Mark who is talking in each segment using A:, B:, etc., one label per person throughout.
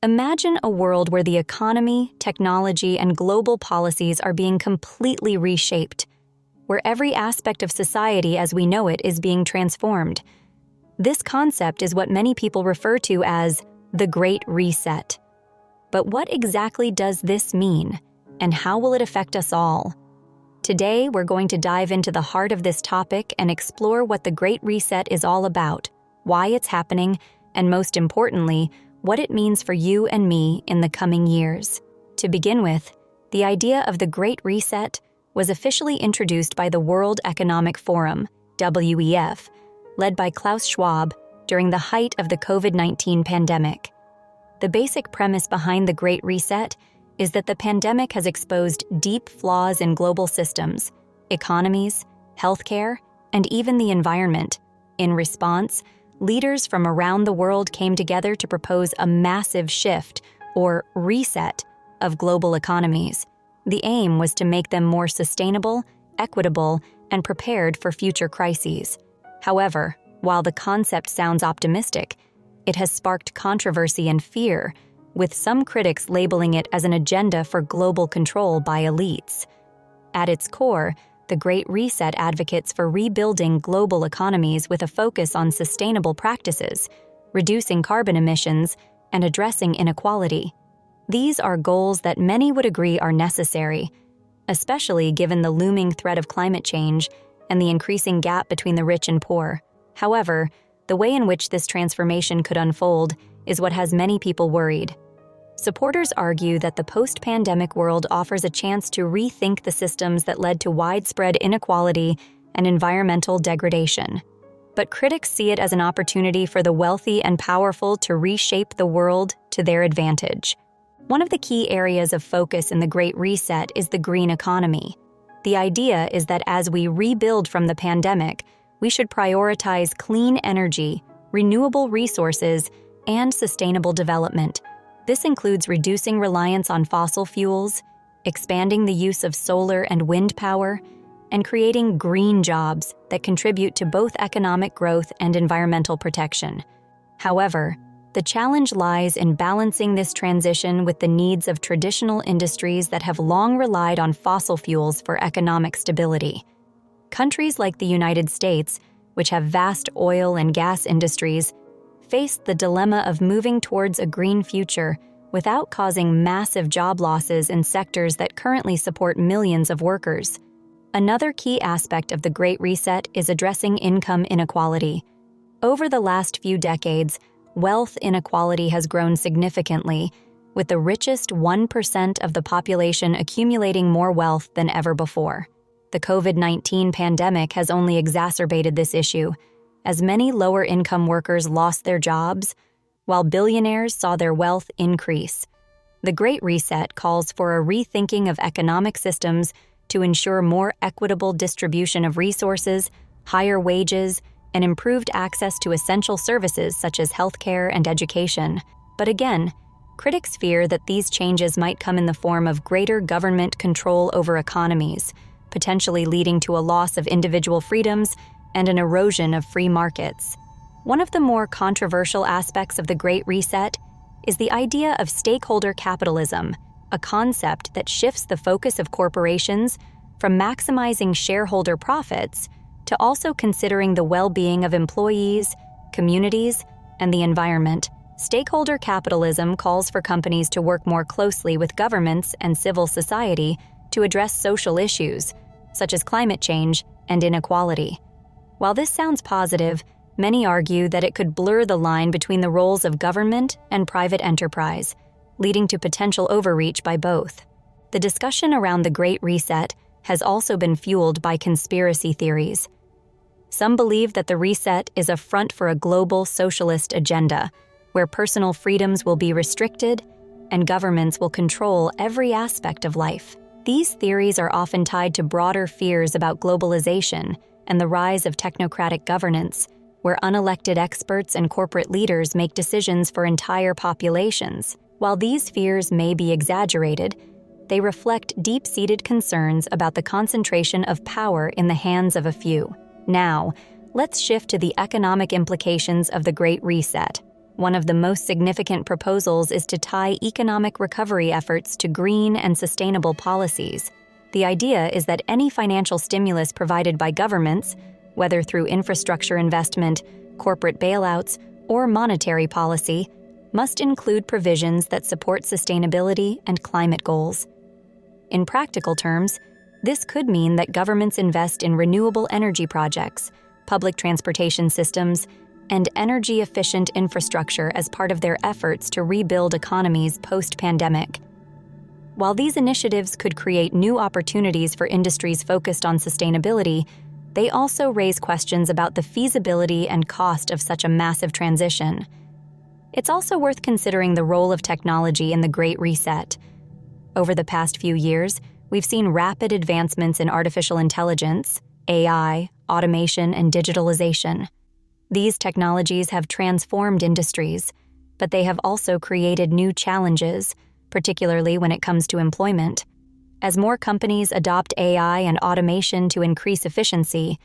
A: Imagine a world where the economy, technology, and global policies are being completely reshaped, where every aspect of society as we know it is being transformed. This concept is what many people refer to as the Great Reset. But what exactly does this mean, and how will it affect us all? Today, we're going to dive into the heart of this topic and explore what the Great Reset is all about, why it's happening, and most importantly, what it means for you and me in the coming years. To begin with, the idea of the Great Reset was officially introduced by the World Economic Forum, WEF, led by Klaus Schwab during the height of the COVID-19 pandemic. The basic premise behind the Great Reset is that the pandemic has exposed deep flaws in global systems, economies, healthcare, and even the environment. In response, leaders from around the world came together to propose a massive shift, or reset, of global economies. The aim was to make them more sustainable, equitable, and prepared for future crises. However, while the concept sounds optimistic, it has sparked controversy and fear, with some critics labeling it as an agenda for global control by elites. At its core, the Great Reset advocates for rebuilding global economies with a focus on sustainable practices, reducing carbon emissions, and addressing inequality. These are goals that many would agree are necessary, especially given the looming threat of climate change and the increasing gap between the rich and poor. However, the way in which this transformation could unfold is what has many people worried. Supporters argue that the post-pandemic world offers a chance to rethink the systems that led to widespread inequality and environmental degradation. But critics see it as an opportunity for the wealthy and powerful to reshape the world to their advantage. One of the key areas of focus in the Great Reset is the green economy. The idea is that as we rebuild from the pandemic, we should prioritize clean energy, renewable resources, and sustainable development. This includes reducing reliance on fossil fuels, expanding the use of solar and wind power, and creating green jobs that contribute to both economic growth and environmental protection. However, the challenge lies in balancing this transition with the needs of traditional industries that have long relied on fossil fuels for economic stability. Countries like the United States, which have vast oil and gas industries, face the dilemma of moving towards a green future without causing massive job losses in sectors that currently support millions of workers. Another key aspect of the Great Reset is addressing income inequality. Over the last few decades, wealth inequality has grown significantly, with the richest 1% of the population accumulating more wealth than ever before. The COVID-19 pandemic has only exacerbated this issue, as many lower-income workers lost their jobs, while billionaires saw their wealth increase. The Great Reset calls for a rethinking of economic systems to ensure more equitable distribution of resources, higher wages, and improved access to essential services such as healthcare and education. But again, critics fear that these changes might come in the form of greater government control over economies, potentially leading to a loss of individual freedoms and an erosion of free markets. One of the more controversial aspects of the Great Reset is the idea of stakeholder capitalism, a concept that shifts the focus of corporations from maximizing shareholder profits to also considering the well-being of employees, communities, and the environment. Stakeholder capitalism calls for companies to work more closely with governments and civil society to address social issues, such as climate change and inequality. While this sounds positive, many argue that it could blur the line between the roles of government and private enterprise, leading to potential overreach by both. The discussion around the Great Reset has also been fueled by conspiracy theories. Some believe that the reset is a front for a global socialist agenda, where personal freedoms will be restricted and governments will control every aspect of life. These theories are often tied to broader fears about globalization and the rise of technocratic governance, where unelected experts and corporate leaders make decisions for entire populations. While these fears may be exaggerated, they reflect deep-seated concerns about the concentration of power in the hands of a few. Now, let's shift to the economic implications of the Great Reset. One of the most significant proposals is to tie economic recovery efforts to green and sustainable policies. The idea is that any financial stimulus provided by governments, whether through infrastructure investment, corporate bailouts, or monetary policy, must include provisions that support sustainability and climate goals. In practical terms, this could mean that governments invest in renewable energy projects, public transportation systems, and energy-efficient infrastructure as part of their efforts to rebuild economies post-pandemic. While these initiatives could create new opportunities for industries focused on sustainability, they also raise questions about the feasibility and cost of such a massive transition. It's also worth considering the role of technology in the Great Reset. Over the past few years, we've seen rapid advancements in artificial intelligence, AI, automation, and digitalization. These technologies have transformed industries, but they have also created new challenges, particularly when it comes to employment. As more companies adopt AI and automation to increase efficiency,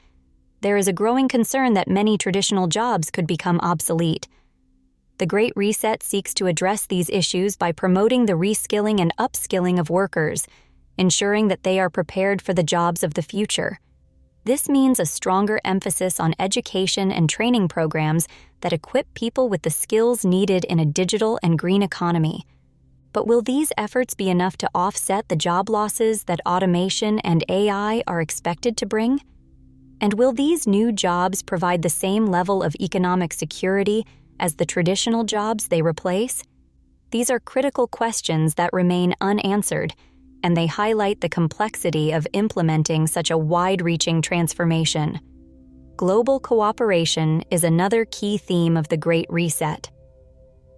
A: there is a growing concern that many traditional jobs could become obsolete. The Great Reset seeks to address these issues by promoting the reskilling and upskilling of workers, ensuring that they are prepared for the jobs of the future. This means a stronger emphasis on education and training programs that equip people with the skills needed in a digital and green economy. But will these efforts be enough to offset the job losses that automation and AI are expected to bring? And will these new jobs provide the same level of economic security as the traditional jobs they replace? These are critical questions that remain unanswered, and they highlight the complexity of implementing such a wide-reaching transformation. Global cooperation is another key theme of the Great Reset.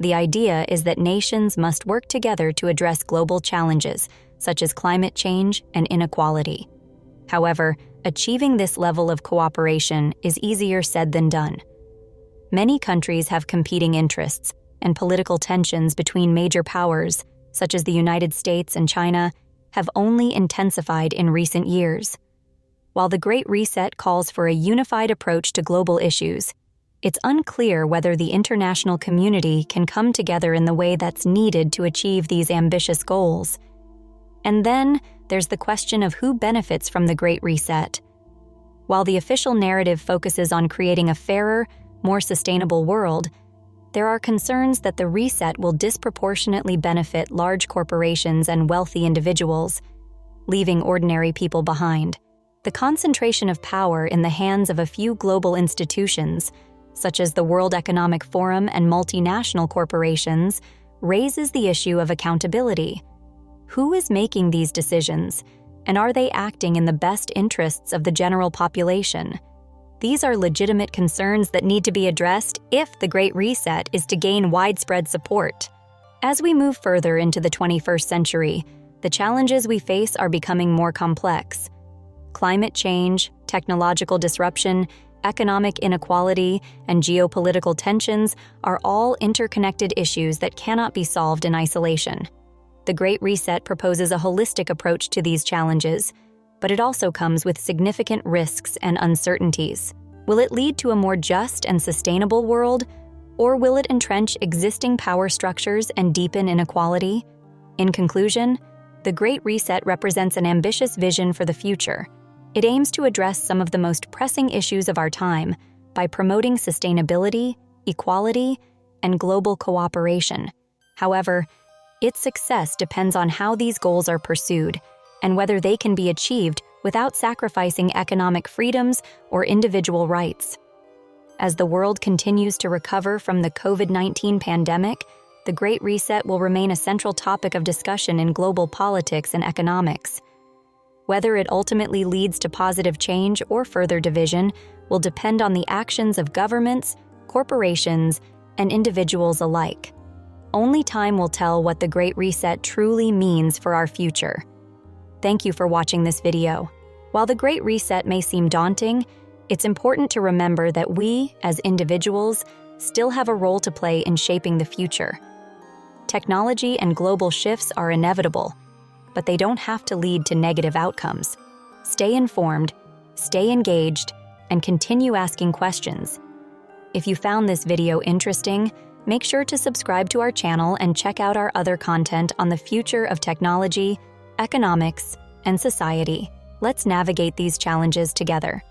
A: The idea is that nations must work together to address global challenges, such as climate change and inequality. However, achieving this level of cooperation is easier said than done. Many countries have competing interests, and political tensions between major powers, such as the United States and China, have only intensified in recent years. While the Great Reset calls for a unified approach to global issues, it's unclear whether the international community can come together in the way that's needed to achieve these ambitious goals. And then there's the question of who benefits from the Great Reset. While the official narrative focuses on creating a fairer, more sustainable world, there are concerns that the reset will disproportionately benefit large corporations and wealthy individuals, leaving ordinary people behind. The concentration of power in the hands of a few global institutions, such as the World Economic Forum and multinational corporations, raises the issue of accountability. Who is making these decisions, and are they acting in the best interests of the general population? These are legitimate concerns that need to be addressed if the Great Reset is to gain widespread support. As we move further into the 21st century, the challenges we face are becoming more complex. Climate change, technological disruption, economic inequality, and geopolitical tensions are all interconnected issues that cannot be solved in isolation. The Great Reset proposes a holistic approach to these challenges, but it also comes with significant risks and uncertainties. Will it lead to a more just and sustainable world, or will it entrench existing power structures and deepen inequality? In conclusion, the Great Reset represents an ambitious vision for the future. It aims to address some of the most pressing issues of our time by promoting sustainability, equality, and global cooperation. However, its success depends on how these goals are pursued and whether they can be achieved without sacrificing economic freedoms or individual rights. As the world continues to recover from the COVID-19 pandemic, the Great Reset will remain a central topic of discussion in global politics and economics. Whether it ultimately leads to positive change or further division will depend on the actions of governments, corporations, and individuals alike. Only time will tell what the Great Reset truly means for our future. Thank you for watching this video. While the Great Reset may seem daunting, it's important to remember that we, as individuals, still have a role to play in shaping the future. Technology and global shifts are inevitable, but they don't have to lead to negative outcomes. Stay informed, stay engaged, and continue asking questions. If you found this video interesting, Make sure to subscribe to our channel and check out our other content on the future of technology, economics, and society. Let's navigate these challenges together.